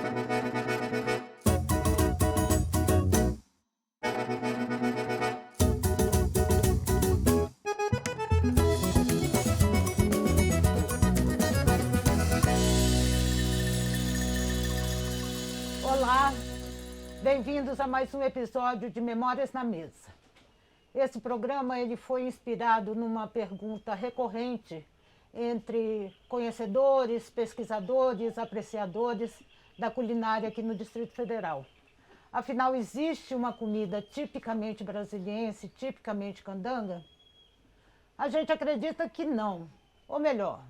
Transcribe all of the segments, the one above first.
Olá, bem-vindos a mais um episódio de Memórias na Mesa. Esse programa ele foi inspirado numa pergunta recorrente entre conhecedores, pesquisadores, apreciadores da culinária aqui no Distrito Federal. Afinal, existe uma comida tipicamente brasiliense, tipicamente candanga? A gente acredita que não. Ou melhor,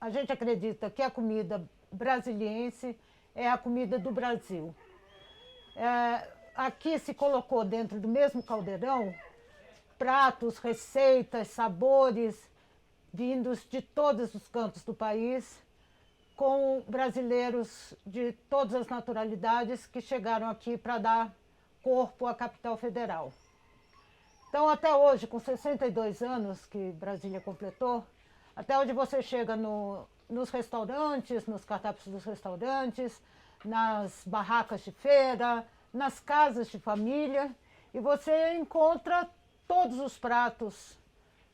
a gente acredita que a comida brasiliense é a comida do Brasil. Aqui se colocou dentro do mesmo caldeirão pratos, receitas, sabores vindos de todos os cantos do país, com brasileiros de todas as naturalidades que chegaram aqui para dar corpo à capital federal. Então, até hoje, com 62 anos que Brasília completou, até hoje você chega nos restaurantes, nos cardápios dos restaurantes, nas barracas de feira, nas casas de família, e você encontra todos os pratos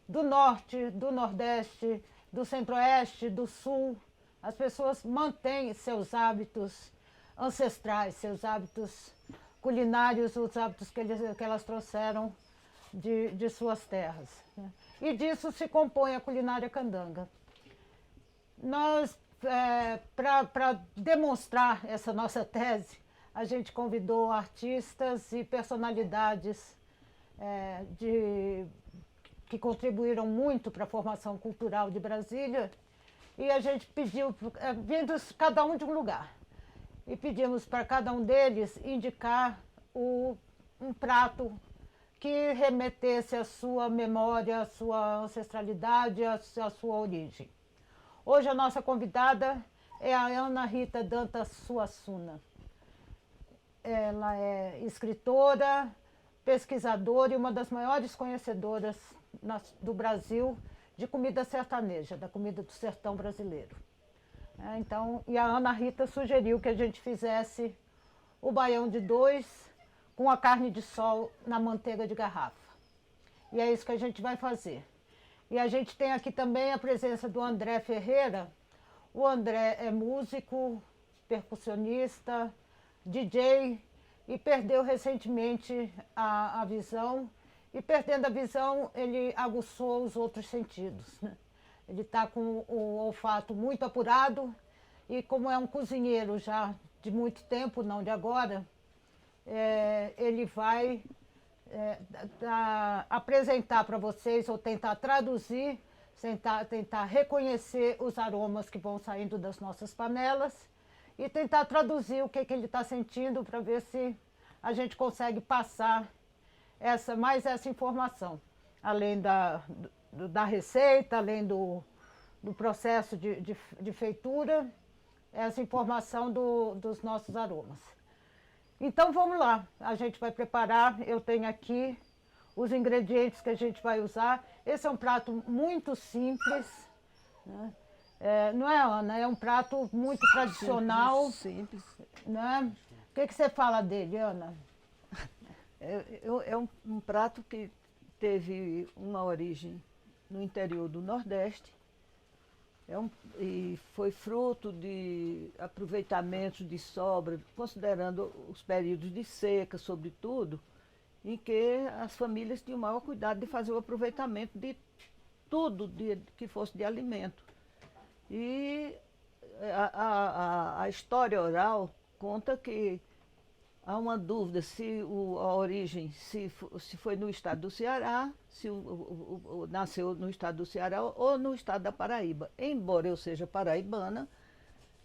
do norte, do nordeste, do centro-oeste, do sul. As pessoas mantêm seus hábitos ancestrais, seus hábitos culinários, os hábitos que elas trouxeram de suas terras. E disso se compõe a culinária candanga. Nós, para demonstrar essa nossa tese, a gente convidou artistas e personalidades que contribuíram muito para a formação cultural de Brasília, e a gente pediu, vindos cada um de um lugar, e pedimos para cada um deles indicar um prato que remetesse à sua memória, à sua ancestralidade, à sua origem. Hoje a nossa convidada é a Ana Rita Dantas Suassuna. Ela é escritora, pesquisadora e uma das maiores conhecedoras do Brasil de comida sertaneja, da comida do sertão brasileiro. E a Ana Rita sugeriu que a gente fizesse o baião de dois com a carne de sol na manteiga de garrafa. E é isso que a gente vai fazer. E a gente tem aqui também a presença do André Ferreira. O André é músico, percussionista, DJ, e perdeu recentemente a visão. E perdendo a visão, ele aguçou os outros sentidos, né? Ele está com o olfato muito apurado, e como é um cozinheiro já de muito tempo, não de agora, ele vai apresentar para vocês, ou tentar traduzir, tentar reconhecer os aromas que vão saindo das nossas panelas, e tentar traduzir o que ele está sentindo, para ver se a gente consegue passar mais essa informação, além da receita, além do processo de feitura, essa informação dos nossos aromas. Então vamos lá, a gente vai preparar. Eu tenho aqui os ingredientes que a gente vai usar. Esse é um prato muito simples, né? Não é, Ana? É um prato muito tradicional. Simples. Né? O que você fala dele, Ana? É um prato que teve uma origem no interior do Nordeste, e foi fruto de aproveitamentos de sobra, considerando os períodos de seca, sobretudo, em que as famílias tinham o maior cuidado de fazer o aproveitamento de tudo que fosse de alimento. E a história oral conta que há uma dúvida se a origem se foi no estado do Ceará, se nasceu no estado do Ceará ou no estado da Paraíba. Embora eu seja paraibana,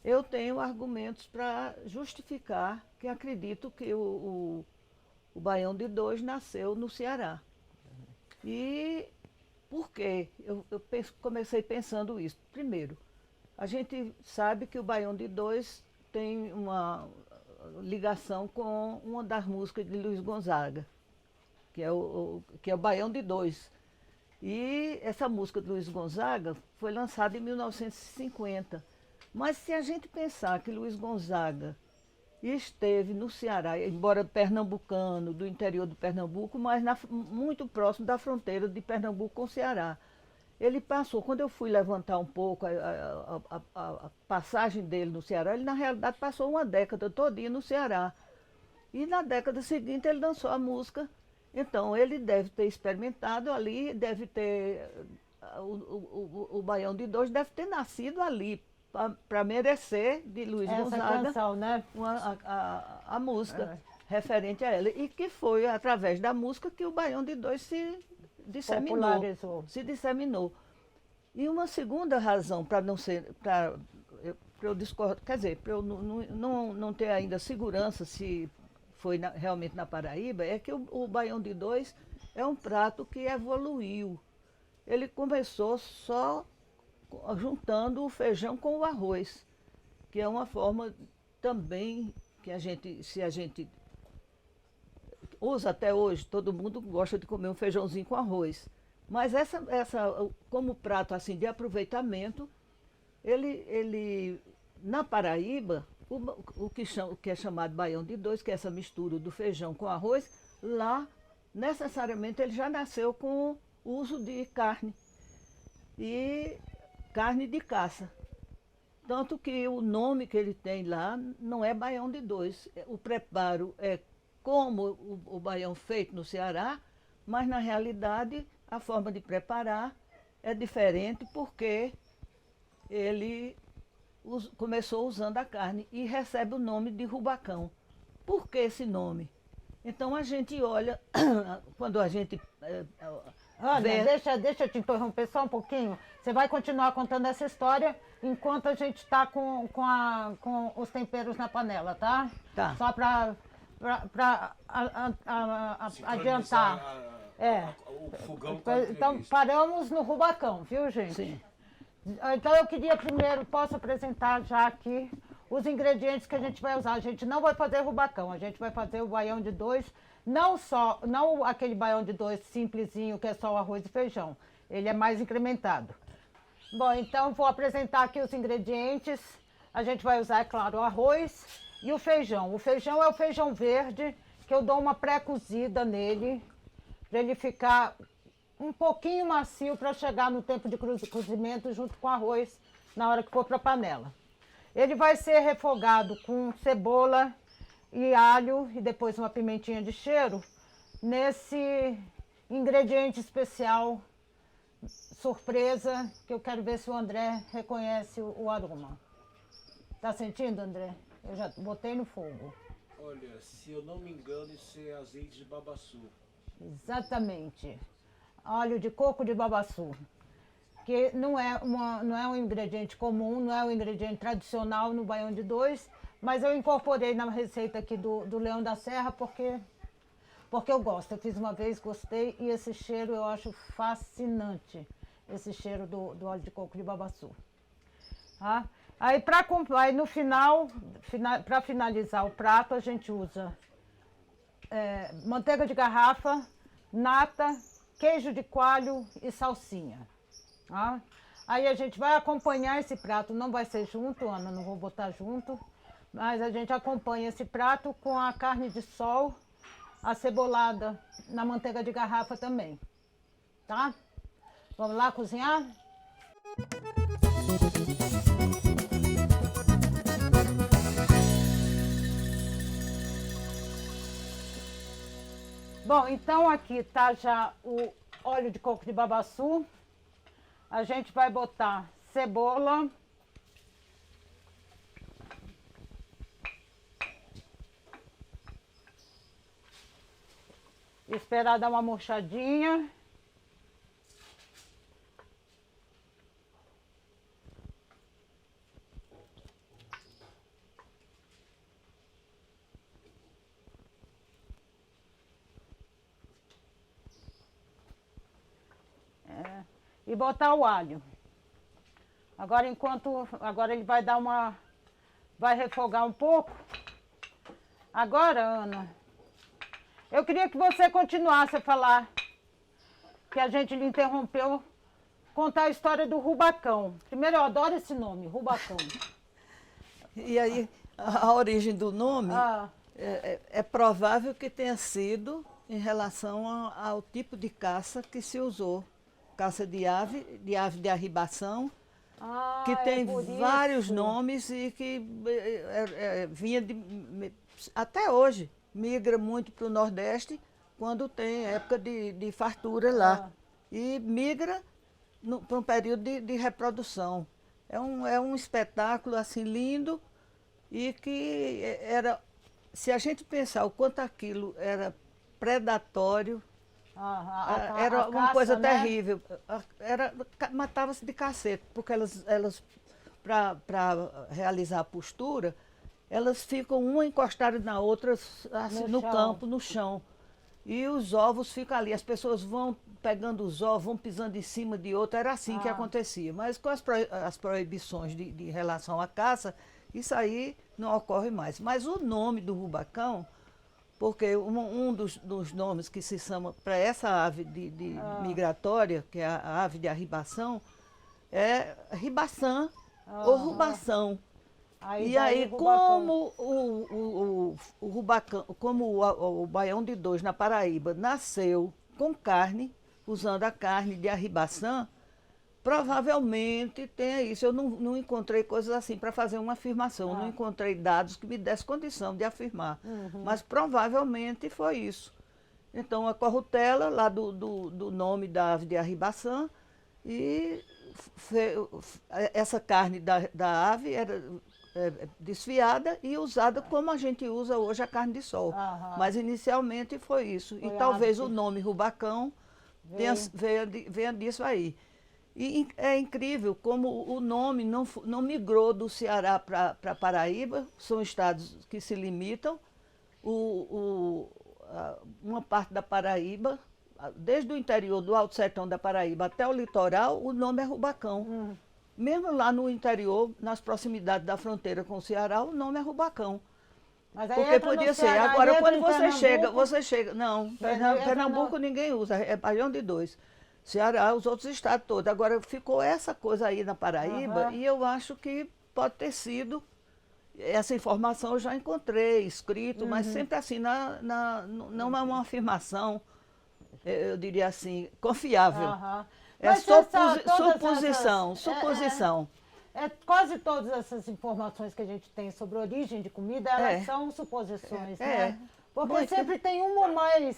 eu tenho argumentos para justificar que acredito que o baião de dois nasceu no Ceará. E por quê? Comecei pensando isso. Primeiro, a gente sabe que o baião de dois tem uma ligação com uma das músicas de Luiz Gonzaga, que é o Baião de Dois. E essa música de Luiz Gonzaga foi lançada em 1950. Mas se a gente pensar que Luiz Gonzaga e esteve no Ceará, embora pernambucano, do interior do Pernambuco, mas muito próximo da fronteira de Pernambuco com o Ceará. Ele passou, quando eu fui levantar um pouco a passagem dele no Ceará, ele na realidade passou uma década todinha no Ceará. E na década seguinte ele lançou a música. Então ele deve ter experimentado ali, deve ter. O Baião de Dois deve ter nascido ali, para merecer de Luiz Essa Gonzaga canção, né? a música referente a ela. E que foi através da música que o Baião de Dois se disseminou. Popularizou. Se disseminou. E uma segunda razão para não ser. Para eu discordar, quer dizer, para eu não ter ainda segurança se foi realmente na Paraíba, é que o Baião de Dois é um prato que evoluiu. Ele começou só juntando o feijão com o arroz, que é uma forma também que se a gente usa até hoje, todo mundo gosta de comer um feijãozinho com arroz. Mas como prato assim de aproveitamento, ele na Paraíba, o que é chamado Baião de Dois, que é essa mistura do feijão com arroz, lá necessariamente ele já nasceu com o uso de carne. E carne de caça. Tanto que o nome que ele tem lá não é Baião de Dois. O preparo é como o baião feito no Ceará, mas na realidade a forma de preparar é diferente porque ele começou usando a carne e recebe o nome de rubacão. Por que esse nome? Então a gente olha, quando a gente Ana, deixa eu te interromper só um pouquinho. Você vai continuar contando essa história enquanto a gente está com os temperos na panela, tá? Tá. Só para adiantar. O fogão com a Então entrevista. paramos no rubacão, viu, gente? Sim. Então eu queria primeiro, posso apresentar já aqui os ingredientes que a gente vai usar. A gente não vai fazer rubacão, a gente vai fazer o baião de dois, não aquele baião de dois simplesinho que é só o arroz e feijão. Ele é mais incrementado. Bom, então vou apresentar aqui os ingredientes. A gente vai usar, é claro, o arroz e o feijão. O feijão é o feijão verde, que eu dou uma pré-cozida nele, para ele ficar um pouquinho macio para chegar no tempo de cozimento junto com o arroz na hora que for para a panela. Ele vai ser refogado com cebola e alho e depois uma pimentinha de cheiro nesse ingrediente especial surpresa que eu quero ver se o André reconhece o aroma. Tá sentindo, André? Eu já botei no fogo. Olha, se eu não me engano, isso é azeite de babaçu. Exatamente. Óleo de coco de babaçu, que não é um ingrediente comum, não é um ingrediente tradicional no baião de dois, mas eu incorporei na receita aqui do Leão da Serra porque eu gosto. Eu fiz uma vez, gostei, e esse cheiro eu acho fascinante, esse cheiro do óleo de coco de babaçu. Tá? Aí no final, para finalizar o prato, a gente usa manteiga de garrafa, nata, queijo de coalho e salsinha. Tá? Aí a gente vai acompanhar esse prato, não vai ser junto, Ana, não vou botar junto, mas a gente acompanha esse prato com a carne de sol, acebolada na manteiga de garrafa também. Tá? Vamos lá cozinhar? Bom, então aqui tá já o óleo de coco de babaçu. A gente vai botar cebola. Esperar dar uma murchadinha. E botar o alho. Agora ele vai vai refogar um pouco. Agora, Ana, eu queria que você continuasse a falar, que a gente lhe interrompeu, contar a história do rubacão. Primeiro, eu adoro esse nome, rubacão. E aí, a origem do nome Ah, é provável que tenha sido em relação ao tipo de caça que se usou. Caça de ave de arribação, que tem por vários isso. nomes e que vinha até hoje, migra muito para o Nordeste quando tem época de fartura lá. Ah. E migra para um período de reprodução. É um espetáculo assim lindo e que se a gente pensar o quanto aquilo era predatório, era uma caça, coisa né? terrível. Matava-se de cacete, porque elas para realizar a postura, elas ficam uma encostada na outra assim, No no chão. campo, no chão. E os ovos ficam ali, as pessoas vão pegando os ovos, vão pisando em cima de outro, era assim que acontecia. Mas com as proibições de relação à caça, isso aí não ocorre mais. Mas o nome do rubacão, porque um dos nomes que se chama para essa ave migratória, que é a ave de arribação, é ribação ou rubação. Aí E daí aí, rubacão. como o rubacão, como o baião de dois na Paraíba nasceu com carne, usando a carne de arribação, provavelmente tenha isso. Eu não encontrei coisas assim para fazer uma afirmação, não encontrei dados que me dessem condição de afirmar. Mas provavelmente foi isso. Então, a corrutela, lá do nome da ave de arribação, e essa carne da ave era desfiada e usada como a gente usa hoje a carne de sol. Mas inicialmente foi isso. Foi E a talvez ave o nome rubacão venha disso aí. E é incrível como o nome não migrou do Ceará para Paraíba, são estados que se limitam. Uma parte da Paraíba, desde o interior do Alto Sertão da Paraíba até o litoral, o nome é rubacão. Mesmo lá no interior, nas proximidades da fronteira com o Ceará, o nome é rubacão. Mas aí Porque entra no podia ser. Ceará, Agora, entra quando em você chega. Não, Entra Pernambuco no- ninguém usa, é baião de dois. Ceará, os outros estados todos. Agora, ficou essa coisa aí na Paraíba e eu acho que pode ter sido. Essa informação eu já encontrei, escrito, mas sempre assim, não é uma afirmação, eu diria assim, confiável. É Mas suposição, suposição. Quase todas essas informações que a gente tem sobre a origem de comida, elas são suposições, né? Porque Muito. sempre tem uma mais...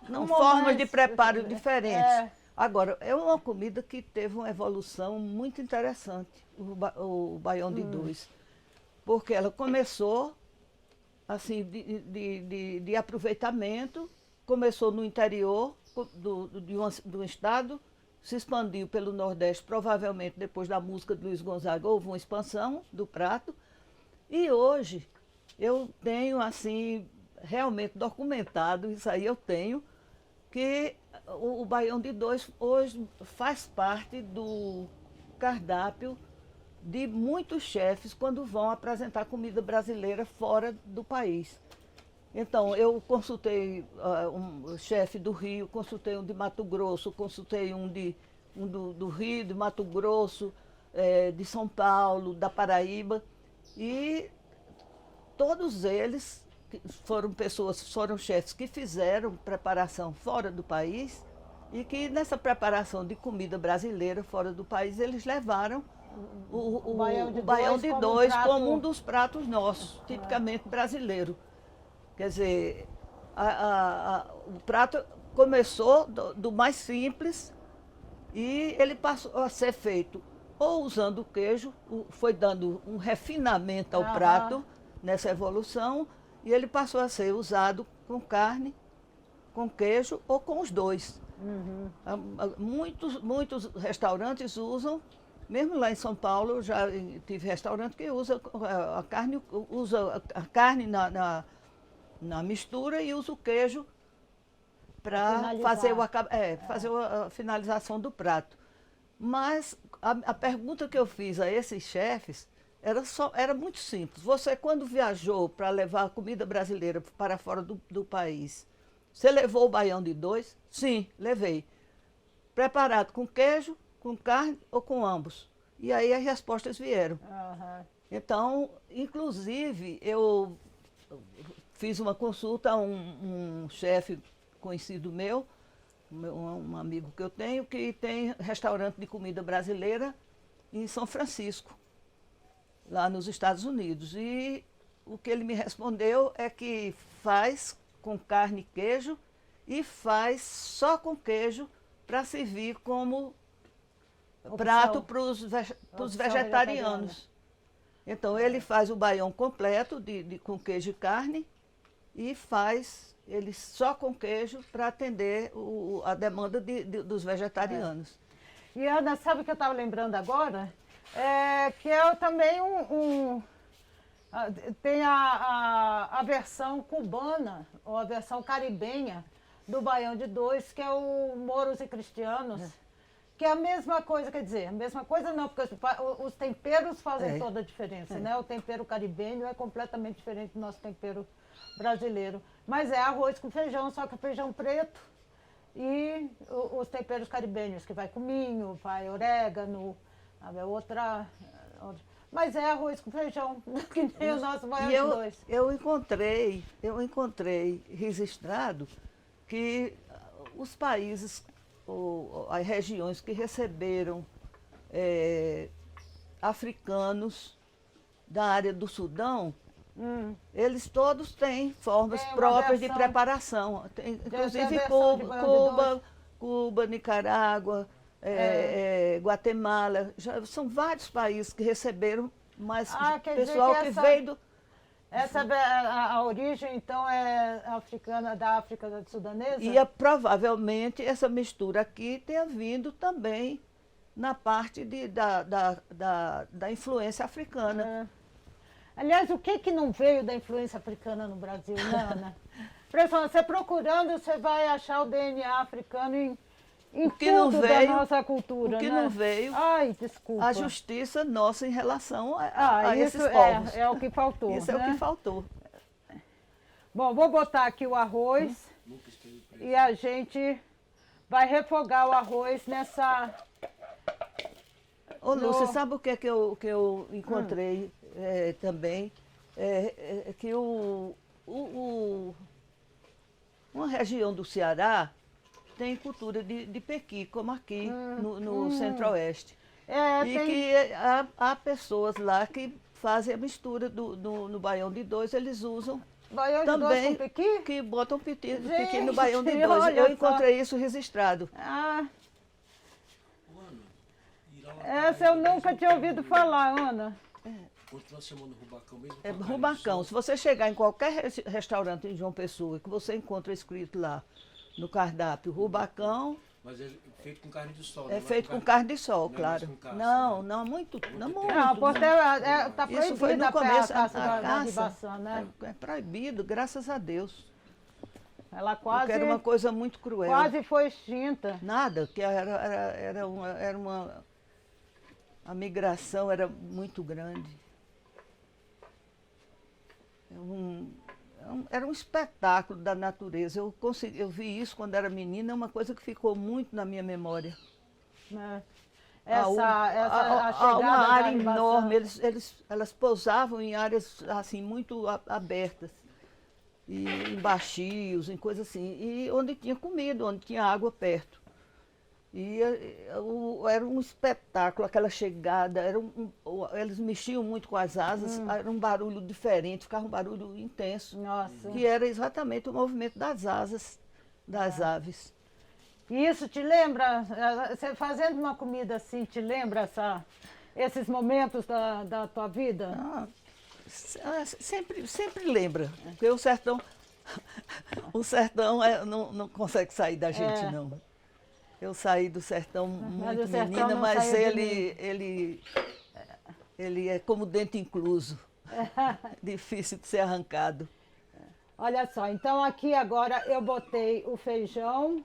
uma Formas mais- de preparo diferentes. É. Agora, é uma comida que teve uma evolução muito interessante, o baião de dois. Porque ela começou assim de aproveitamento, começou no interior de um estado, se expandiu pelo Nordeste, provavelmente depois da música de Luiz Gonzaga, houve uma expansão do prato. E hoje eu tenho assim, realmente documentado, isso aí eu tenho, que o baião de dois hoje faz parte do cardápio de muitos chefes quando vão apresentar comida brasileira fora do país. Então, eu consultei um chefe do Rio, consultei um de Mato Grosso, consultei um do Rio, de Mato Grosso, de São Paulo, da Paraíba, e todos eles foram chefes que fizeram preparação fora do país e que nessa preparação de comida brasileira fora do país, eles levaram o baião de dois como um dos pratos nossos, tipicamente brasileiro. Quer dizer, o prato começou do mais simples e ele passou a ser feito ou usando o queijo, foi dando um refinamento ao prato nessa evolução, e ele passou a ser usado com carne, com queijo ou com os dois. Muitos restaurantes usam, mesmo lá em São Paulo, eu já tive restaurante que usa a carne na mistura e usa o queijo para fazer a finalização do prato. Mas a pergunta que eu fiz a esses chefes era muito simples. Você, quando viajou para levar a comida brasileira para fora do país, você levou o baião de dois? Sim, levei. Preparado com queijo, com carne ou com ambos? E aí as respostas vieram. Então, inclusive, eu fiz uma consulta a um chefe conhecido meu, um amigo que eu tenho, que tem restaurante de comida brasileira em São Francisco, lá nos Estados Unidos. E o que ele me respondeu é que faz com carne e queijo e faz só com queijo para servir como Opção. prato para os Opção vegetarianos. Então ele faz o baião completo com queijo e carne e faz ele só com queijo para atender a demanda dos vegetarianos. E Ana, sabe o que eu estava lembrando agora? É que é também tem a versão cubana, ou a versão caribenha do Baião de Dois, que é o Moros e Cristianos, que é a mesma coisa, quer dizer, a mesma coisa não, porque os temperos fazem toda a diferença, né? O tempero caribenho é completamente diferente do nosso tempero brasileiro. Mas é arroz com feijão, só que feijão preto e os temperos caribenhos, que vai cominho, vai orégano, outra. Mas é arroz com feijão, que nem o nosso Baião de Dois. Eu encontrei registrado que os países, ou as regiões que receberam africanos da área do Sudão, eles todos têm formas próprias de preparação. Inclusive Cuba, Nicarágua, Guatemala, são vários países que receberam, mas pessoal que veio do... A origem, então, é africana, da África sudanesa? E provavelmente essa mistura aqui tenha vindo também na parte da influência africana. Aliás, o que não veio da influência africana no Brasil, né, Ana? Você procurando, você vai achar o DNA africano em tudo da nossa cultura, o que né? não veio, ai, desculpa, a justiça nossa em relação a esses isso povos. É o que faltou. Isso é o que faltou. Bom, vou botar aqui o arroz e a gente vai refogar o arroz nessa... Ô, Lúcia, sabe o que é que eu encontrei também? Que uma região do Ceará tem cultura de pequi, como aqui no Centro-Oeste. Que há pessoas lá que fazem a mistura no Baião de Dois, eles usam Baião de também Dois com pequi? Que botam pequi Gente, no Baião de Dois. Eu encontrei isso registrado. Essa eu nunca tinha ouvido falar, Ana. Continua chamando rubacão mesmo? É rubacão. Se você chegar em qualquer restaurante em João Pessoa, que você encontra escrito lá no cardápio rubacão. Mas é feito com carne de sol, É feito com carne de sol, claro. Não, muito. Não, porque está proibido isso foi no começo, a caça da ribação, né? É proibido, graças a Deus. Ela quase... Porque era uma coisa muito cruel. Quase foi extinta. Nada, que a migração era muito grande. Era um espetáculo da natureza. Eu vi isso quando era menina, é uma coisa que ficou muito na minha memória. Uma área enorme, elas pousavam em áreas assim, muito abertas, e em baxios, em coisas assim, e onde tinha comida, onde tinha água perto. E era um espetáculo, aquela chegada, eles mexiam muito com as asas, era um barulho diferente, ficava um barulho intenso. Nossa. Que era exatamente o movimento das asas das aves. Isso te lembra, você fazendo uma comida assim, te lembra esses momentos da tua vida? Sempre lembra, porque o sertão não consegue sair da gente, não. Eu saí do sertão muito menina, mas ele é como dente incluso, difícil de ser arrancado. Olha só, então aqui agora eu botei o feijão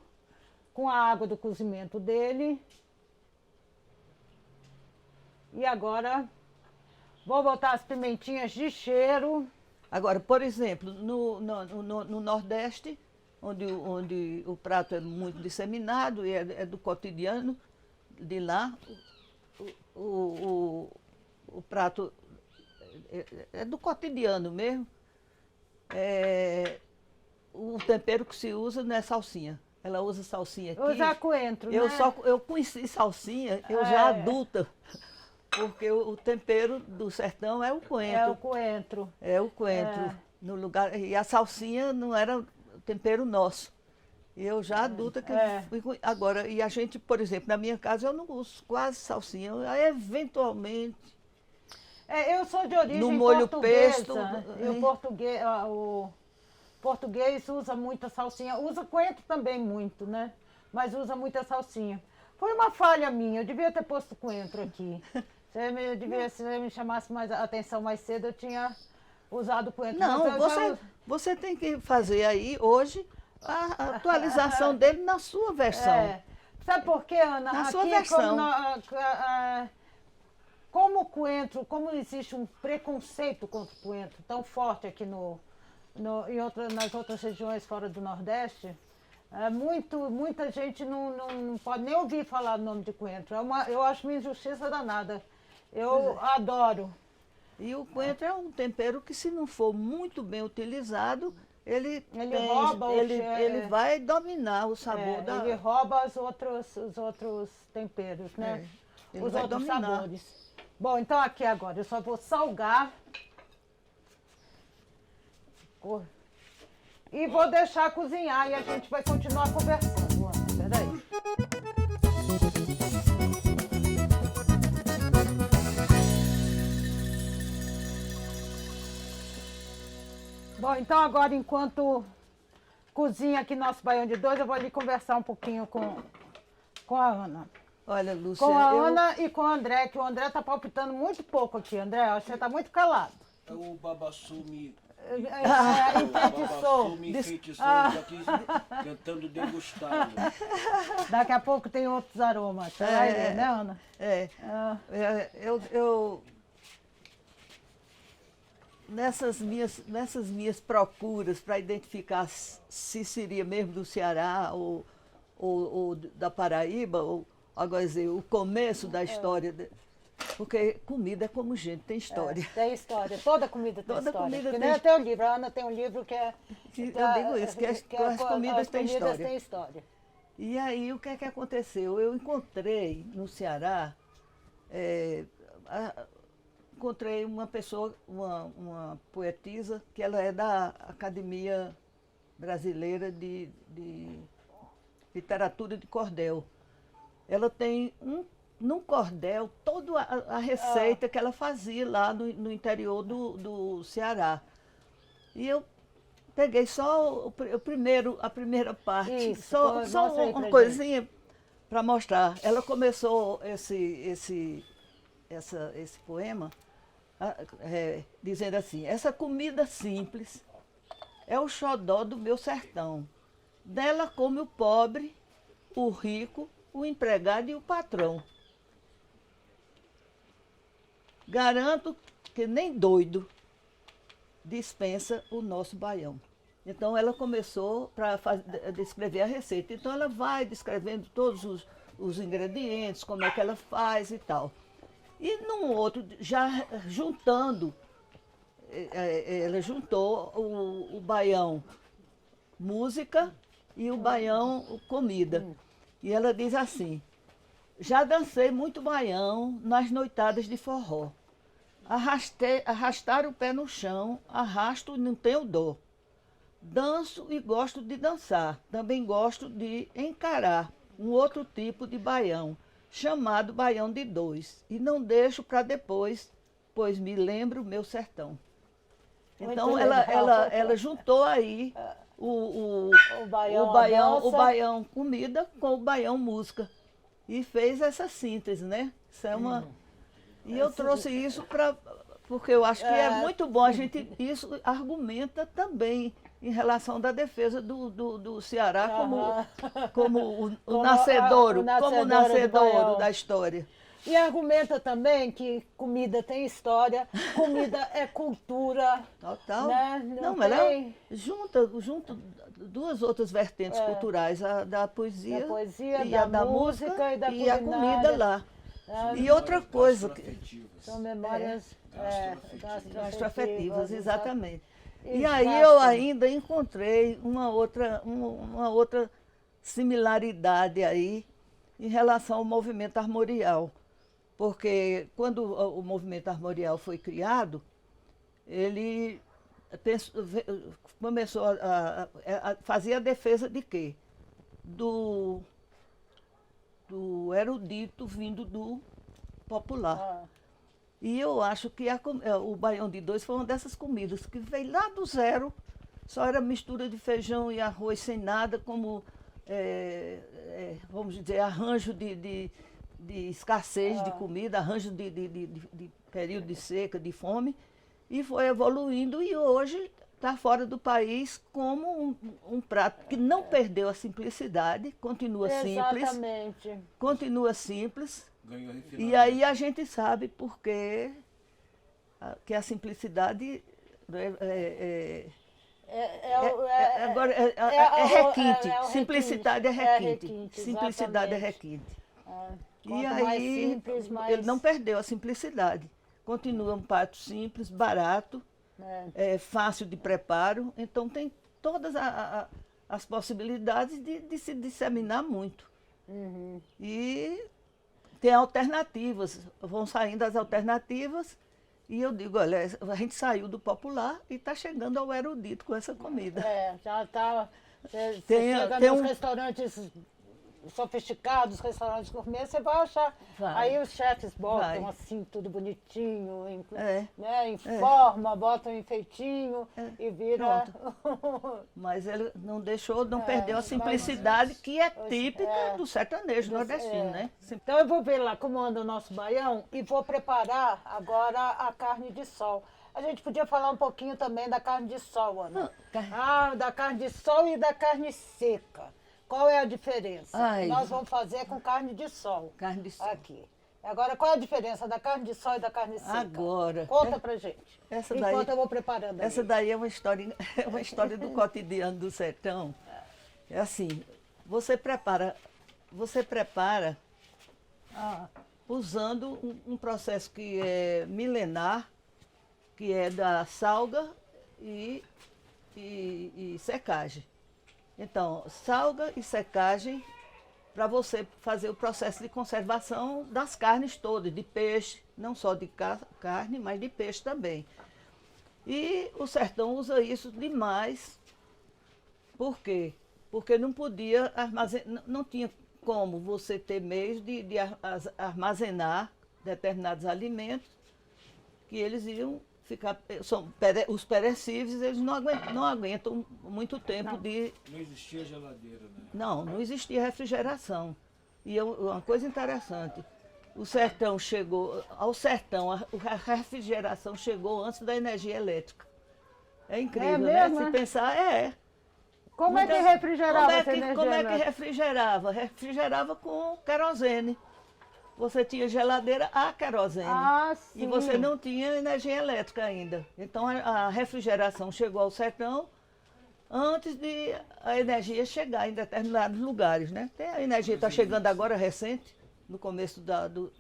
com a água do cozimento dele. E agora vou botar as pimentinhas de cheiro. Agora, por exemplo, no Nordeste, onde o prato é muito disseminado e é do cotidiano de lá, o prato é do cotidiano mesmo. O tempero que se usa não é salsinha. Ela usa salsinha aqui. Usa coentro, né? Eu conheci salsinha, eu já adulta, porque o tempero do sertão é o coentro. É o coentro. É o coentro. No lugar, e a salsinha não era o tempero nosso. E eu já adulta que agora, e a gente, por exemplo, na minha casa eu não uso quase salsinha. Eventualmente. Eu sou de origem no molho portuguesa. pesto. E o português usa muita salsinha. Usa coentro também muito, né? Mas usa muita salsinha. Foi uma falha minha, eu devia ter posto coentro aqui. Se você me chamasse mais a atenção mais cedo, eu tinha usado coentro. Não, você tem que fazer aí hoje a atualização dele na sua versão. Sabe por quê, Ana? Na sua versão. Como o coentro, como existe um preconceito contra o coentro tão forte aqui nas outras regiões fora do Nordeste, muita gente não pode nem ouvir falar o nome de coentro. Eu acho uma injustiça danada. Eu adoro. E o coentro é um tempero que, se não for muito bem utilizado, ele vai dominar o sabor da... Ele rouba os outros temperos, né? Os outros sabores. Bom, então aqui agora eu só vou salgar e vou deixar cozinhar e a gente vai continuar conversando. Ana, peraí. Bom, então agora, enquanto cozinha aqui nosso baião de dois, eu vou ali conversar um pouquinho com a Ana. Olha, Lúcia, com a Ana e com o André, que o André está palpitando muito pouco aqui. André, acho que você está muito calado. O Babassu me enfeitiçou. Já aqui tentando degustar. Daqui a pouco tem outros aromas. Você vai ver, né, Ana? Nessas minhas procuras para identificar se seria mesmo do Ceará ou da Paraíba, ou agora dizer, o começo da história, porque comida é como gente, tem história. Tem história, toda comida tem história. Comida tem... Tem um livro, a Ana tem um livro que é... Eu digo isso, que as comidas têm história. E aí, o que é que aconteceu? Eu encontrei no Ceará, encontrei uma pessoa, uma poetisa, que ela é da Academia Brasileira de Literatura de Cordel. Ela tem num cordel toda a receita que ela fazia lá no interior do Ceará. E eu peguei só a primeira parte, Isso, só uma coisinha para mostrar. Ela começou esse poema dizendo assim: essa comida simples é o xodó do meu sertão. Dela come o pobre, o rico, o empregado e o patrão. Garanto que nem doido dispensa o nosso baião. Então ela começou para descrever a receita. Então ela vai descrevendo todos os ingredientes, como é que ela faz e tal. E num outro, já juntando, ela juntou o baião música e o baião comida. E ela diz assim: já dancei muito baião nas noitadas de forró. Arrastar o pé no chão, arrasto e não tenho dor. Danço e gosto de dançar, também gosto de encarar um outro tipo de baião, chamado baião de dois, e não deixo para depois, pois me lembro meu sertão. Então ela juntou aí o baião comida com o baião música e fez essa síntese, né? Isso é uma... E eu trouxe isso porque eu acho que é muito bom a gente... Isso argumenta também em relação da defesa do Ceará como o nascedouro da história. E argumenta também que comida tem história, comida é cultura. Total. Né? Não, ela junta duas outras vertentes culturais, a da poesia, da música e da a comida lá. E outra coisa, São memórias gastroafetivas, exatamente. E Exato. aí eu ainda encontrei uma outra similaridade aí em relação ao movimento armorial. Porque quando o movimento armorial foi criado, ele começou a fazer a defesa de quê? Do erudito vindo do popular. E eu acho que o baião de dois foi uma dessas comidas que veio lá do zero, só era mistura de feijão e arroz sem nada, como, vamos dizer, arranjo de escassez de comida, arranjo de período de seca, de fome, e foi evoluindo e hoje está fora do país como um prato que não perdeu a simplicidade, continua Exatamente. continua simples. Ganhou E refinamento. aí a gente sabe porque que a simplicidade agora é requinte. Simplicidade é requinte. Simplicidade é requinte. E Quanto mais aí simples, mais... ele não perdeu a simplicidade. Continua um prato simples, barato, fácil de preparo. Então tem todas as possibilidades de se disseminar muito. Uhum. E tem alternativas, vão saindo as alternativas, e eu digo, olha, a gente saiu do popular e está chegando ao erudito com essa comida. Já está. Você Tem- chega tem nos um- restaurantes sofisticados, restaurantes gourmet, você vai achar. Vai. Aí os chefes botam Vai. assim, tudo bonitinho, É. em forma, botam enfeitinho e vira. Mas ele não deixou, não perdeu a simplicidade que é típica do sertanejo nordestino, né? Então eu vou ver lá como anda o nosso baião e vou preparar agora a carne de sol. A gente podia falar um pouquinho também da carne de sol, Ana. Da carne de sol e da carne seca. Qual é a diferença? Ai. Nós vamos fazer com carne de sol. Carne de sol. Aqui. Agora, qual é a diferença da carne de sol e da carne seca? Agora. Conta pra gente. Essa Enquanto daí- eu vou preparando. Essa ali. daí é uma história, é uma história do cotidiano do sertão. É assim, você prepara usando um processo que é milenar, que é da salga e secagem. Então, salga e secagem para você fazer o processo de conservação das carnes todas, de peixe, não só de carne, mas de peixe também. E o sertão usa isso demais. Por quê? Porque não podia armazenar, não tinha como você ter meios de armazenar determinados alimentos que eles iam ficar, os perecíveis, eles não aguentam muito tempo de... Não existia geladeira, né? Não existia refrigeração. E uma coisa interessante, o sertão chegou, ao sertão, a refrigeração chegou antes da energia elétrica. É incrível, né? mesmo, Se é? pensar, Como é que refrigerava essa energia? Como é que elétrica? refrigerava? Refrigerava com querosene. Você tinha geladeira a querosene. Sim. E você não tinha energia elétrica ainda. Então a refrigeração chegou ao sertão antes de a energia chegar em determinados lugares, né? A energia está chegando agora recente, no começo do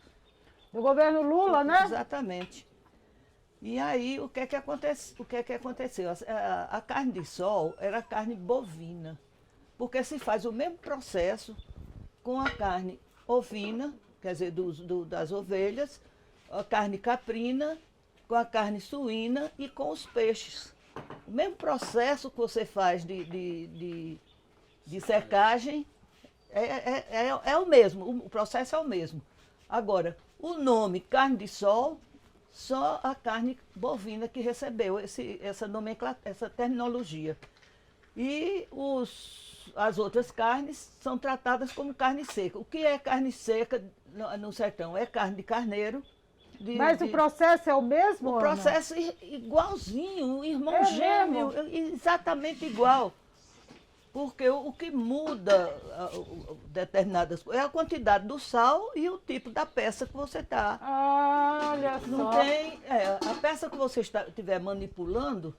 Do governo Lula, né? Exatamente. E aí o que é que aconteceu? A carne de sol era carne bovina, porque se faz o mesmo processo com a carne ovina, quer dizer, das ovelhas, a carne caprina, com a carne suína e com os peixes. O mesmo processo que você faz de secagem é o mesmo, o processo é o mesmo. Agora, o nome carne de sol, só a carne bovina que recebeu essa nomenclatura, essa terminologia. E as outras carnes são tratadas como carne seca. O que é carne seca no sertão? É carne de carneiro. Mas o processo é o mesmo? O Ana? processo igualzinho, um irmão É gêmeo, mesmo? exatamente igual. Porque o que muda determinadas coisas é a quantidade do sal e o tipo da peça que você está. Olha Não só. tem. A peça que você estiver manipulando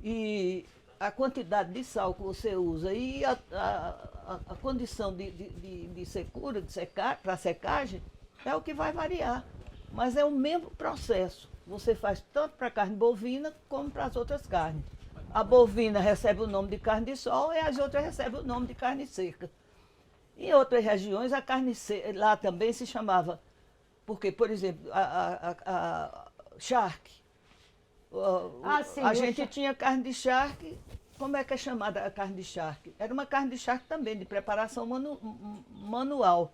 e a quantidade de sal que você usa e a condição de secura, para secagem, É o que vai variar. Mas é o mesmo processo. Você faz tanto para a carne bovina como para as outras carnes. A bovina recebe o nome de carne de sol e as outras recebem o nome de carne seca. Em outras regiões, a carne seca, lá também se chamava, porque, por exemplo, a charque. Sim, A gente tinha carne de charque. Como é que é chamada a carne de charque? Era uma carne de charque também, de preparação manual.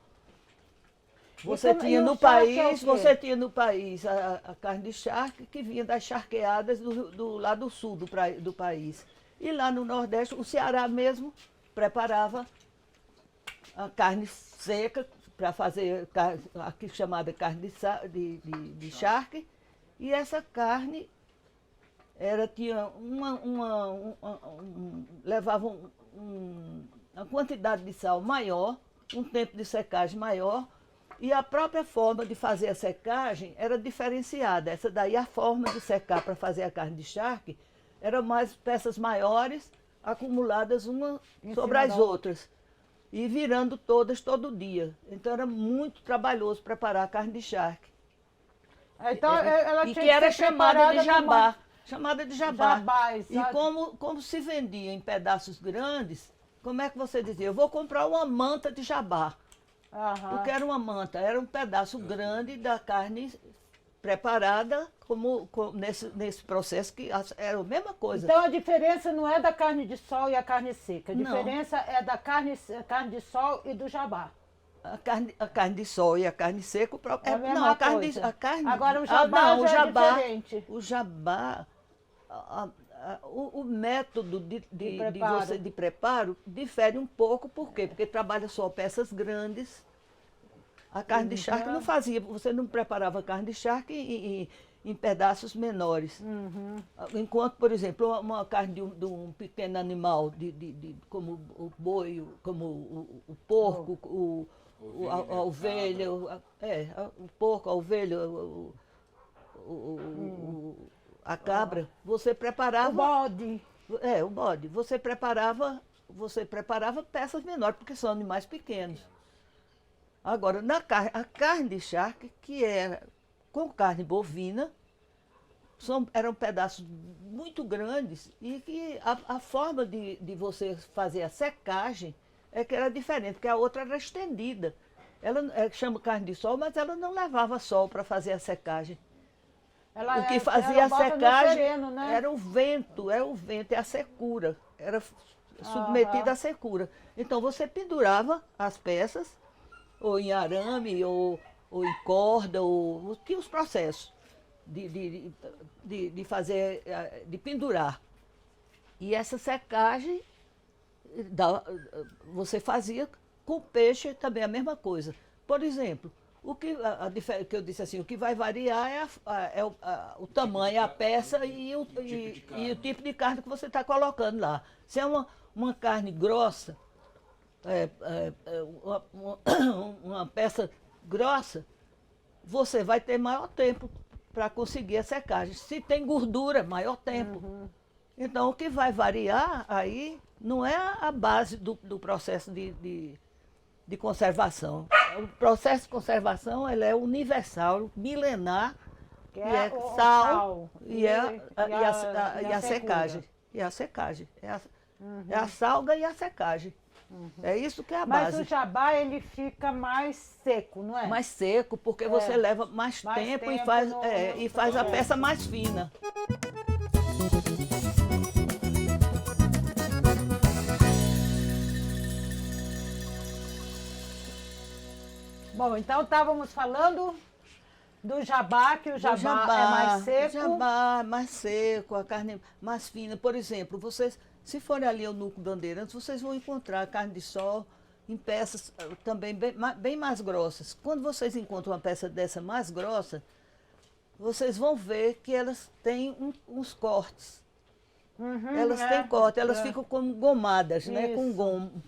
Você tinha no país, a carne de charque que vinha das charqueadas do lado sul do país. E lá no Nordeste, o Ceará mesmo preparava a carne seca para fazer aqui chamada carne de charque. E essa carne tinha levava uma quantidade de sal maior, um tempo de secagem maior, e a própria forma de fazer a secagem era diferenciada. Essa daí, a forma de secar para fazer a carne de charque, eram mais peças maiores, acumuladas uma sobre as outras, e virando todas todo dia. Então era muito trabalhoso preparar a carne de charque. Então, ela E tinha que era ser chamada de preparada jabá. Chamada de jabá. Jabá, E exato. como se vendia em pedaços grandes, como é que você dizia? Eu vou comprar uma manta de jabá. Aham. O que era uma manta? Era um pedaço grande da carne preparada nesse processo que era a mesma coisa. Então a diferença não é da carne de sol e a carne seca. A Não. diferença é da carne de sol e do jabá. A carne de sol e a carne seca, É a mesma não, coisa. a carne. Agora o jabá não, já é diferente. O jabá, o método de preparo difere um pouco, por quê? Porque trabalha só peças grandes. A carne de charque não fazia, você não preparava carne de charque em pedaços menores. Enquanto, por exemplo, uma carne de um pequeno animal, como o boi, como o porco, a ovelha, o porco, a ovelha, a cabra, você preparava. O bode. O bode. Você preparava peças menores, porque são animais pequenos. Agora, a carne de charque, que era com carne bovina, eram pedaços muito grandes e que a forma de você fazer a secagem é que era diferente, porque a outra era estendida. Ela chama carne de sol, mas ela não levava sol para fazer a secagem. O que fazia a secagem era o vento, e a secura. Era submetida à secura. Então você pendurava as peças, ou em arame, ou em corda, tinha os processos de fazer, de pendurar. E essa secagem você fazia com o peixe também a mesma coisa. Por exemplo, que eu disse assim, o que vai variar é o tamanho, a peça e o tipo de carne que você está colocando lá. Se é uma carne grossa, uma peça grossa, você vai ter maior tempo para conseguir a secagem. Se tem gordura, maior tempo. Então, o que vai variar aí não é a base do processo de conservação. O processo de conservação ele é universal, milenar, que é sal e a secagem. E a secagem. É a salga e a secagem. É isso que é a base. Mas o jabá, ele fica mais seco, não é? Mais seco, porque você leva mais tempo e faz a peça mais fina. Bom, então estávamos falando do jabá, que o jabá é mais seco. O jabá é mais seco, a carne mais fina. Por exemplo, se forem ali ao Núcleo Bandeirantes, vocês vão encontrar carne de sol em peças também bem mais grossas. Quando vocês encontram uma peça dessa mais grossa, vocês vão ver que elas têm uns cortes. Elas têm corte, elas ficam como gomadas, né? Com gomo.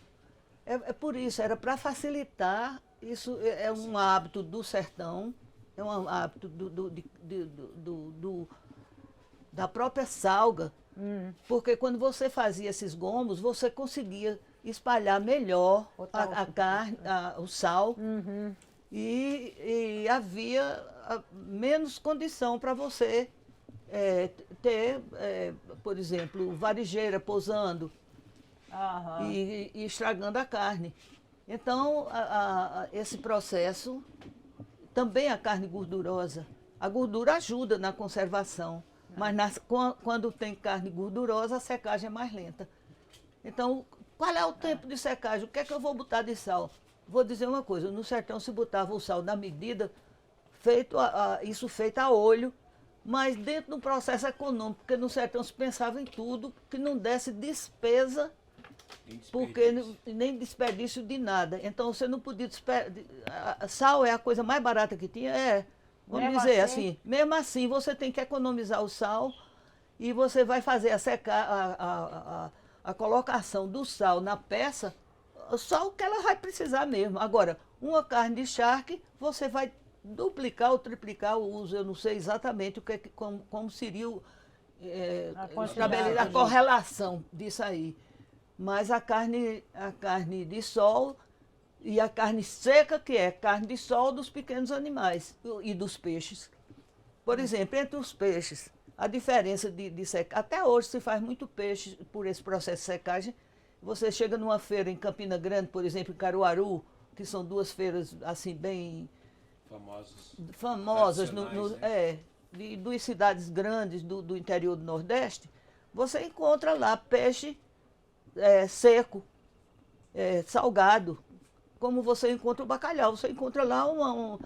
É por isso, era para facilitar. Isso é um hábito do sertão, é um hábito da própria salga. Porque quando você fazia esses gomos, você conseguia espalhar melhor a carne, o sal. e havia menos condição para você ter, por exemplo, varejeira posando Aham. e estragando a carne. Então, esse processo, também a carne gordurosa, a gordura ajuda na conservação, mas quando tem carne gordurosa, a secagem é mais lenta. Então, qual é o tempo de secagem? O que é que eu vou botar de sal? Vou dizer uma coisa, no sertão se botava o sal na medida, isso feito a olho, mas dentro do processo econômico, porque no sertão se pensava em tudo, que não desse despesa, porque nem desperdício de nada. Então você não podia sal é a coisa mais barata que tinha, vamos Mesmo dizer assim? assim, mesmo assim você tem que economizar o sal e você vai fazer a colocação do sal na peça, só o que ela vai precisar mesmo. Agora, uma carne de charque, você vai duplicar ou triplicar o uso, eu não sei exatamente como seria quantidade. a correlação disso aí. Mas a carne de sol e a carne seca, que é carne de sol dos pequenos animais e dos peixes. Por exemplo, entre os peixes, a diferença de secagem, até hoje se faz muito peixe por esse processo de secagem. Você chega numa feira em Campina Grande, por exemplo, em Caruaru, que são duas feiras assim bem famosas de duas cidades grandes do interior do Nordeste, você encontra lá peixe seco, salgado, como você encontra o bacalhau. Você encontra lá um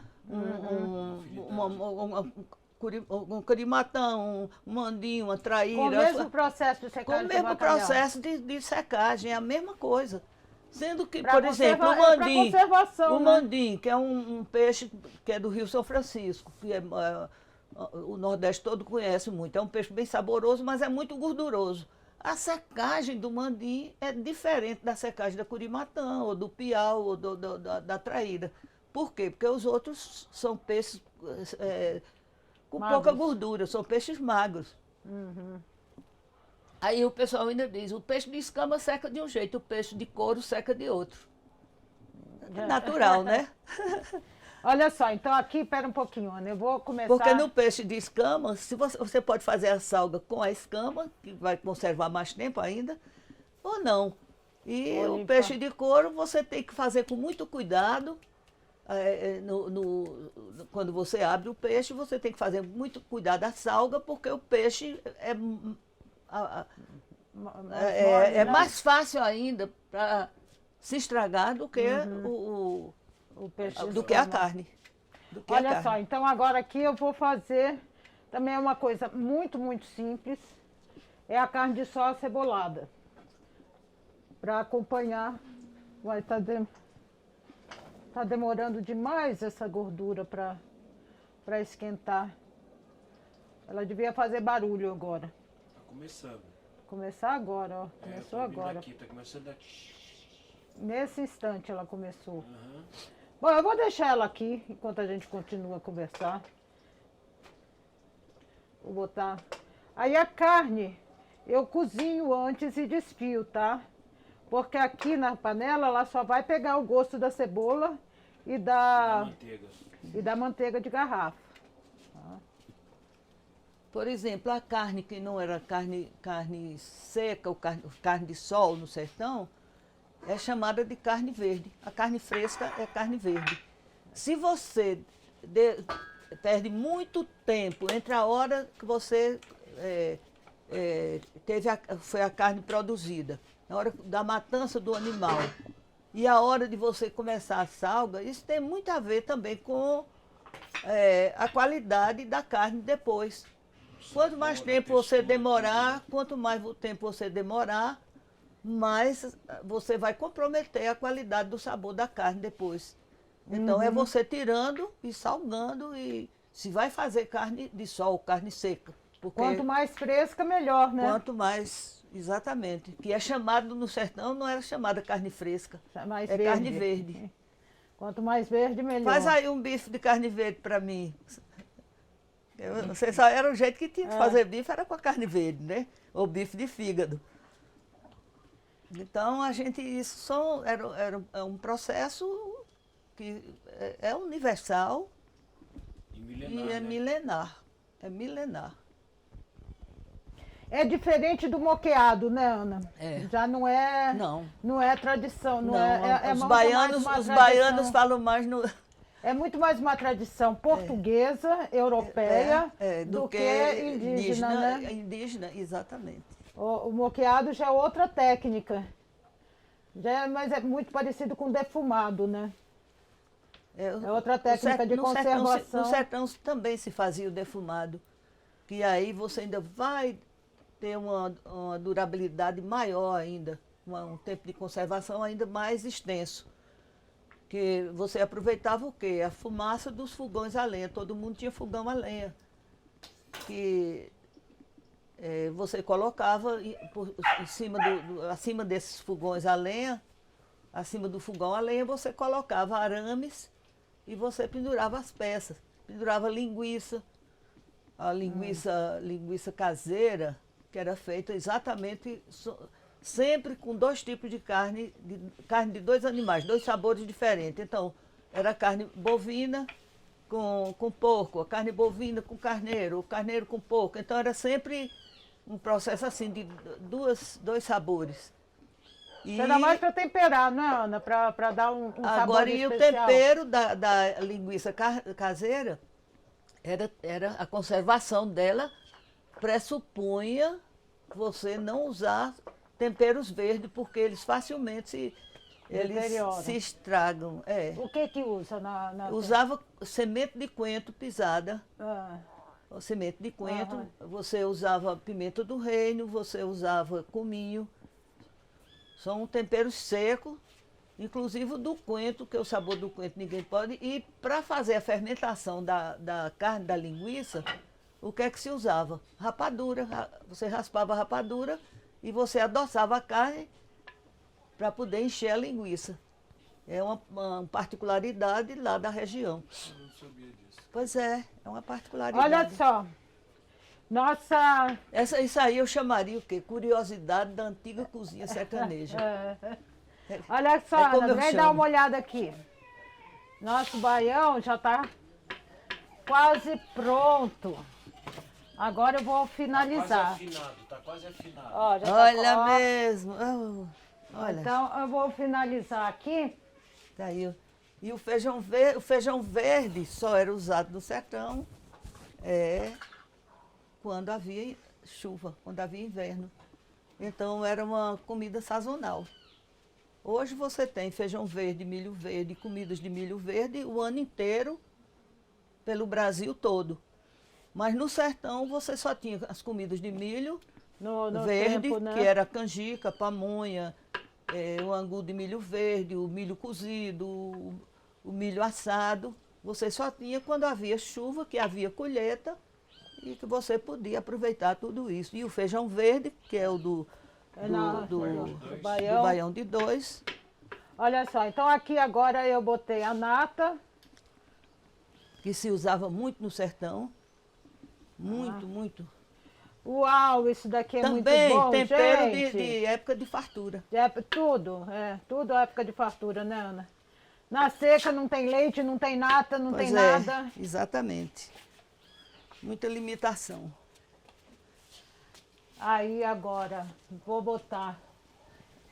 curimatão, um mandinho, uma traíra. Com o mesmo processo de Com secagem o do mesmo bacalhau. processo de secagem, é a mesma coisa. Sendo que, Pra por exemplo, pra conservação, o né? mandim, que é um peixe que é do Rio São Francisco, que o Nordeste todo conhece muito. É um peixe bem saboroso, mas é muito gorduroso. A secagem do mandim é diferente da secagem da curimatã, ou do piau, ou da traíra. Por quê? Porque os outros são peixes com Magros. pouca gordura, são peixes magros. Aí o pessoal ainda diz, o peixe de escama seca de um jeito, o peixe de couro seca de outro. É natural, né? Olha só, então aqui, pera um pouquinho, Ana, eu vou começar... Porque no peixe de escama, se você pode fazer a salga com a escama, que vai conservar mais tempo ainda, ou não. E Ou o limpar. peixe de couro você tem que fazer com muito cuidado. Quando você abre o peixe, você tem que fazer muito cuidado da salga, porque o peixe é mais fácil ainda para se estragar do que o peixe do que a carne. Olha só, então agora aqui eu vou fazer também uma coisa muito, muito simples. É a carne de sol acebolada. Para acompanhar. Vai tá demorando demais essa gordura para esquentar. Ela devia fazer barulho agora. Tá começando. Começar agora, ó. Começou agora. Aqui, tá começando aqui. Nesse instante ela começou. Uhum. Bom, eu vou deixar ela aqui enquanto a gente continua a conversar. Vou botar. Aí a carne eu cozinho antes e desfio, tá? Porque aqui na panela ela só vai pegar o gosto da cebola e da manteiga de garrafa. Tá? Por exemplo, a carne que não era carne seca, ou carne de sol no sertão, é chamada de carne verde. A carne fresca é carne verde. Se você perde muito tempo entre a hora que você foi a carne produzida, na hora da matança do animal, e a hora de você começar a salga, isso tem muito a ver também com a qualidade da carne depois. Quanto mais tempo você demorar, quanto mais tempo você demorar, mais você vai comprometer a qualidade do sabor da carne depois. Então é você tirando e salgando, e se vai fazer carne de sol, carne seca. Porque Quanto mais fresca, melhor, né? quanto mais, exatamente. Que é chamado no sertão, não era chamada carne fresca, Mais é carne verde. Quanto mais verde, melhor. Faz aí um bife de carne verde para mim. Você só era o jeito que tinha de fazer bife, era com a carne verde, né? Ou bife de fígado. Então, isso era um processo que é universal E e milenar, é né? milenar. É milenar. É diferente do moqueado, né, Ana? É. Já não é, Não. não é tradição, não, Não, é os muito mais baianos, uma os tradição. baianos falam mais no. É muito mais uma tradição portuguesa, europeia, do que indígena, né? Indígena, exatamente. O moqueado já é outra técnica. Mas é muito parecido com defumado, né? É outra técnica de conservação. No sertão também se fazia o defumado, que aí você ainda vai ter uma durabilidade maior ainda, um tempo de conservação ainda mais extenso. Que você aproveitava o quê? A fumaça dos fogões a lenha. Todo mundo tinha fogão a lenha. Que você colocava em cima acima desses fogões a lenha, acima do fogão a lenha, você colocava arames e você pendurava as peças. Pendurava linguiça, a linguiça caseira, que era feita exatamente sempre com 2 tipos de carne de 2 animais, 2 sabores diferentes. Então, era carne bovina com porco, a carne bovina com carneiro, o carneiro com porco. Então, era sempre um processo assim de 2 sabores. Isso era mais para temperar, não é, Ana? Para dar um sabor agora, e especial. o tempero da linguiça caseira, era a conservação dela pressupunha você não usar temperos verdes, porque eles facilmente se estragam. O que usa na Usava semente de coentro pisada. Ah, Semente de coentro, você usava pimenta do reino, você usava cominho. São temperos secos, inclusive o do coentro, que é o sabor do coentro ninguém pode. E para fazer a fermentação da carne, da linguiça, o que é que se usava? Rapadura. Você raspava a rapadura e você adoçava a carne para poder encher a linguiça. É uma particularidade lá da região. Eu não sabia disso. Pois é uma particularidade. olha só, nossa... Isso aí eu chamaria o quê? Curiosidade da antiga cozinha sertaneja. Olha só, É como Ana, eu vem chamo. dar uma olhada aqui. Nosso baião já está quase pronto. Agora eu vou finalizar. Tá quase afinado. Ó, já tá Olha ó. mesmo. Oh, olha. Então eu vou finalizar aqui. Tá aí. E o feijão verde só era usado no sertão quando havia chuva, quando havia inverno. Então era uma comida sazonal. Hoje você tem feijão verde, milho verde, comidas de milho verde o ano inteiro pelo Brasil todo. Mas no sertão você só tinha as comidas de milho No verde, tempo, né? que era canjica, pamonha, o angu de milho verde, o milho cozido, o milho assado. Você só tinha quando havia chuva, que havia colheita e que você podia aproveitar tudo isso. E o feijão verde, que é o do Baião. baião de 2. Olha só, então aqui agora eu botei a nata. Que se usava muito no sertão. Muito. Uau, isso daqui é Também muito bom, tempero gente. de época de fartura. Tudo é época de fartura, né, Ana? Na seca não tem leite, não tem nata, não Pois tem nada. Exatamente. Muita limitação. Aí agora vou botar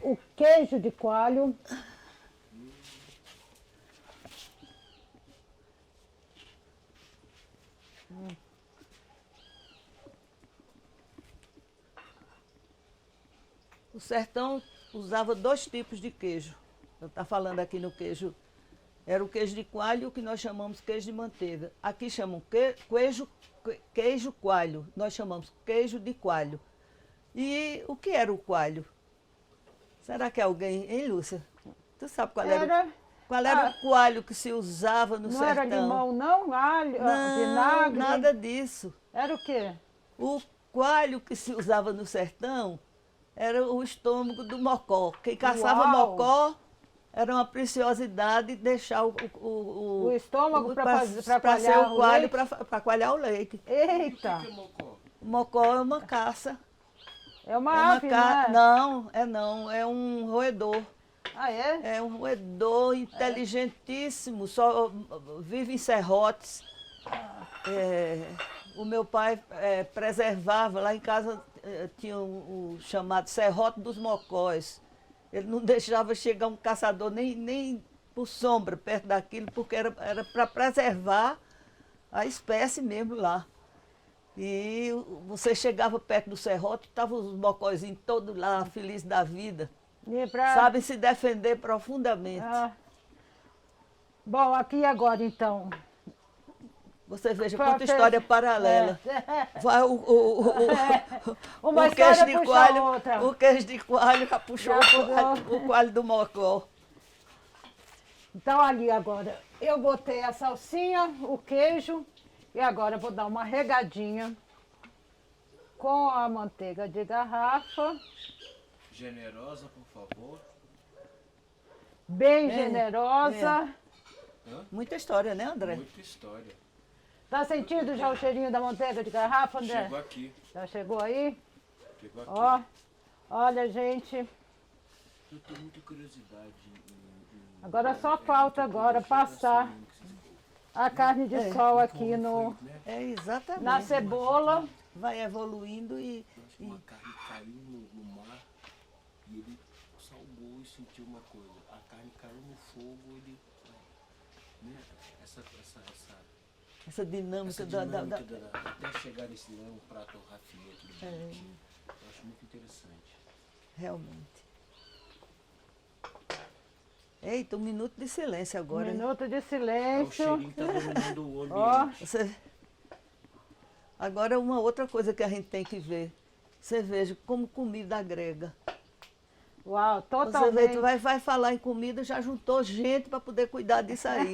o queijo de coalho. O sertão usava 2 tipos de queijo. Eu estou falando aqui no queijo. Era o queijo de coalho, que nós chamamos queijo de manteiga. Aqui chamam queijo coalho. Nós chamamos queijo de coalho. E o que era o coalho? Será que alguém, hein, Lúcia? Tu sabe qual era o coalho que se usava no sertão? Não era limão, não? Alho, Não, vinagre? nada disso. Era o quê? O coalho que se usava no sertão era o estômago do mocó. Quem caçava Uau! mocó era uma preciosidade deixar O estômago para ser coalhar o o coalho leite? para coalhar o leite. Eita! O que é mocó? O mocó é uma caça. É uma ave, né? Não, é um roedor. Ah, é? É um roedor inteligentíssimo, só vive em serrotes. O meu pai preservava, lá em casa tinha o chamado Serrote dos Mocós. Ele não deixava chegar um caçador nem por sombra perto daquilo, porque era para preservar a espécie mesmo lá. E você chegava perto do serrote, estavam os mocóizinhos todos lá, felizes da vida. E pra... Sabem se defender profundamente. Ah. Bom, aqui agora então. Você veja Pra quanta ter- história paralela. Vai Uma o queijo história de puxa coalho, a outra. o queijo de coalho já puxou Já o coalho do mocó. Então ali agora, eu botei a salsinha, o queijo e agora eu vou dar uma regadinha com a manteiga de garrafa, Generosa, por favor. bem É, generosa. Muita história, né, André? Muita história. Tá sentindo já o cheirinho da manteiga de garrafa, André? Chegou aqui. Já chegou aí? Chegou aqui. Ó, olha gente, Eu tenho muita curiosidade. agora só falta agora passar a carne de sol aqui no, É exatamente. na cebola. Vai evoluindo e Uma carne caiu no mar e ele salgou e sentiu uma coisa. A carne caiu no fogo, ele. Né, essa dinâmica, dinâmica até chegar nesse um prato rafinete. Eu acho muito interessante. realmente. Eita, um minuto de silêncio agora. hein? Minuto de É o silêncio. cheirinho que está dominando o Ó, ambiente. Agora, uma outra coisa que a gente tem que ver. Você veja como comida agrega. uau, Você vê, totalmente. tu vai falar em comida, já juntou gente para poder cuidar disso aí.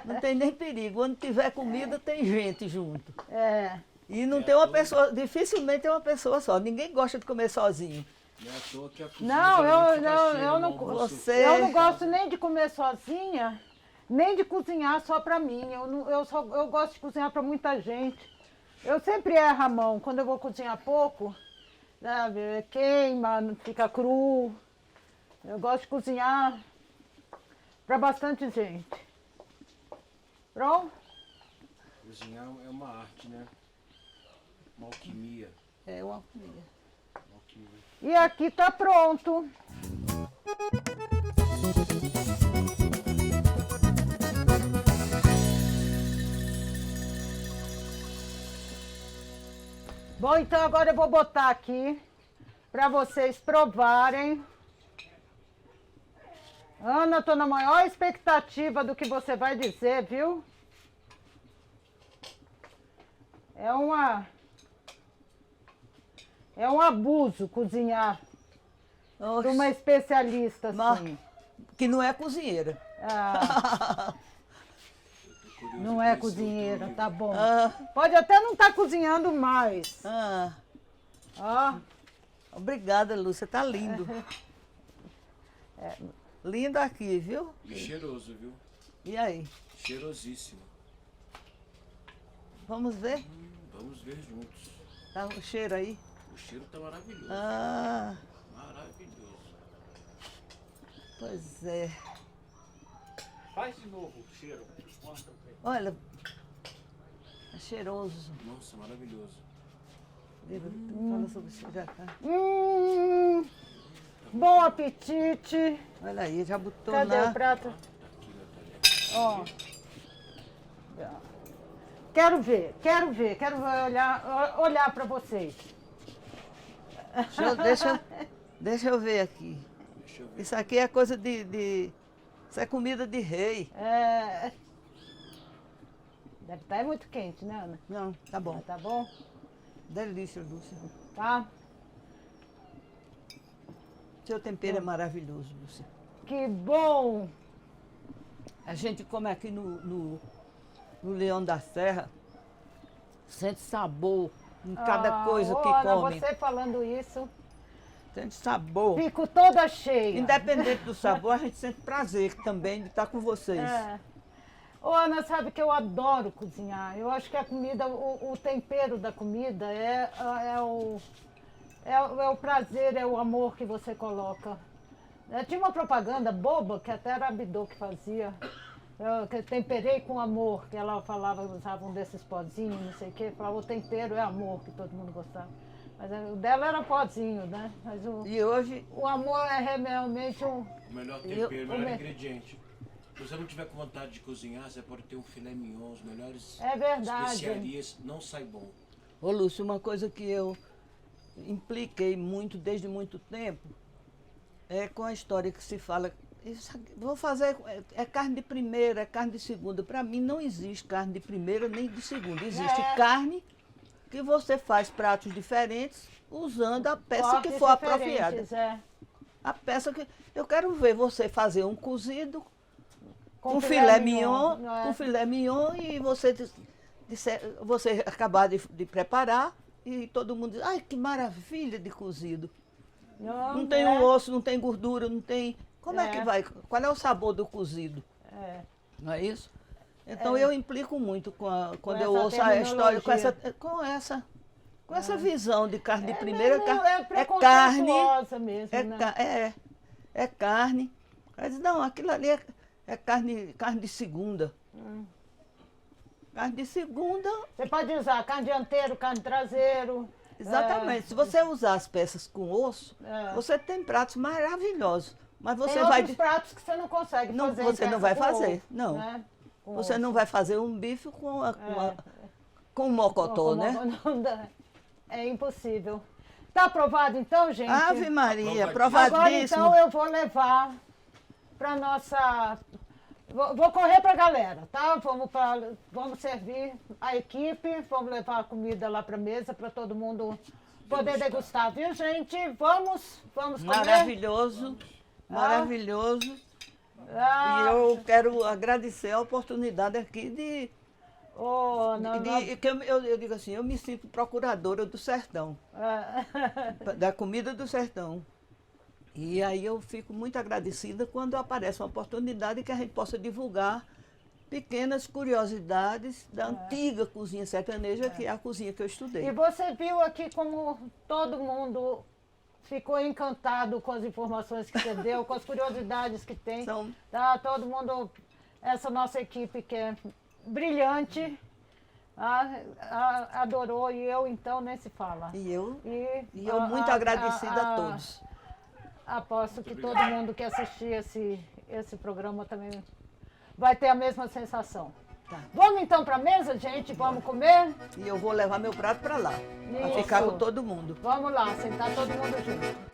Não tem nem perigo. Onde tiver comida, tem gente junto. É, E não tem uma pessoa, dificilmente tem uma pessoa só. Ninguém gosta de comer sozinho. Não é à toa que a cozinha não, geralmente fica eu cheia no não, almoço. eu não gosto nem de comer sozinha, nem de cozinhar só pra mim. Eu gosto de cozinhar pra muita gente. Eu sempre erro a mão. Quando eu vou cozinhar pouco, sabe, queima, não fica cru. Eu gosto de cozinhar pra bastante gente. Pronto? Cozinhar é uma arte, né? Uma alquimia. É uma comida. Uma alquimia. E aqui tá pronto. Bom, então agora eu vou botar aqui para vocês provarem. Ana, eu tô na maior expectativa do que você vai dizer, viu? É um abuso cozinhar Oxe, para uma especialista Mas- assim. que não é cozinheira. Ah, Eu tô curioso não pra é esse cozinheira, outro tá bom. Ah, Pode até não estar cozinhando mais. ah, Ó, obrigada, Lúcia. Tá lindo. Lindo aqui, viu? livro. E cheiroso, viu? E aí? Cheirosíssimo. Vamos ver? Vamos ver juntos. Tá o cheiro aí? O cheiro tá maravilhoso. Ah, Maravilhoso. pois é. Faz de novo o cheiro. Mostra pra ele. Olha, é cheiroso. Nossa, maravilhoso. Fala sobre o cheiro. Já tá. bom apetite. Olha aí, já botou Cadê na... o prato? Tá aqui, meu talher. Ó. Quero ver, quero olhar para vocês. Deixa eu ver aqui. Deixa eu ver. Isso aqui é coisa Isso é comida de rei. É... Deve estar muito quente, né, Ana? Não, tá bom. Tá bom? Delícia, Lúcia. Tá? Seu tempero é maravilhoso, Lúcia. Que bom! A gente come aqui no Leão da Serra, sente sabor em cada coisa que Ana, come. você falando isso, Sente sabor. fico toda cheia. Independente do sabor, a gente sente prazer também de estar com vocês. É. Ô, Ana, sabe que eu adoro cozinhar. Eu acho que a comida, o tempero da comida é o prazer, é o amor que você coloca. Tinha uma propaganda boba, que até era a Abidô que fazia. Que temperei com amor, que ela falava, usava um desses pozinhos, não sei o quê. Falava, o tempero é amor, que todo mundo gostava. Mas o dela era pozinho, né? Mas E hoje, o amor é realmente um... O melhor tempero, o melhor ingrediente. Se você não tiver com vontade de cozinhar, você pode ter um filé mignon, os melhores É verdade. especiarias, não sai bom. ô Lúcio, uma coisa que eu impliquei muito desde muito tempo é com a história que se fala. Vou fazer, é carne de primeira, é carne de segunda. Para mim não existe carne de primeira nem de segunda. Existe carne que você faz pratos diferentes usando a peça que for apropriada. A peça que. Eu quero ver você fazer um cozido com filé mignon, com filé mignon e você acabar de preparar e todo mundo diz, ai, que maravilha de cozido. Não tem um osso, não tem gordura, não tem. Como é que vai? Qual é o sabor do cozido? Não é isso? Então eu implico muito quando eu ouço a história com essa visão de carne de primeira, é carne, mesmo, é carne. Mas não, aquilo ali é carne de segunda. Carne de segunda. Você pode usar carne dianteiro, carne traseiro. Exatamente. Se você usar as peças com osso, você tem pratos maravilhosos. Mas você tem vai. Outros pratos que você não consegue fazer. Você não vai fazer, osso, não. Né? Você não vai fazer um bife com um mocotó, né? Não dá. É impossível. Tá aprovado então, gente? Ave Maria, Aprovadíssimo. Agora aprovadíssimo. então eu vou levar para nossa... Vou correr para a galera, tá? Vamos servir a equipe, vamos levar a comida lá para a mesa para todo mundo poder degustar, viu, gente? Vamos comer? Maravilhoso, maravilhoso. E eu quero agradecer a oportunidade aqui eu digo assim, eu me sinto procuradora do sertão, da comida do sertão. E aí eu fico muito agradecida quando aparece uma oportunidade que a gente possa divulgar pequenas curiosidades da antiga cozinha sertaneja, que é a cozinha que eu estudei. E você viu aqui como todo mundo ficou encantado com as informações que você deu, com as curiosidades que tem. Tá? Todo mundo, essa nossa equipe que é brilhante, adorou, e eu então nem se fala. E eu muito agradecida a todos. Aposto que todo mundo que assistir esse programa também vai ter a mesma sensação. Tá. Vamos então para a mesa, gente? Vamos comer? E eu vou levar meu prato para lá, para ficar com todo mundo. Vamos lá, sentar todo mundo junto.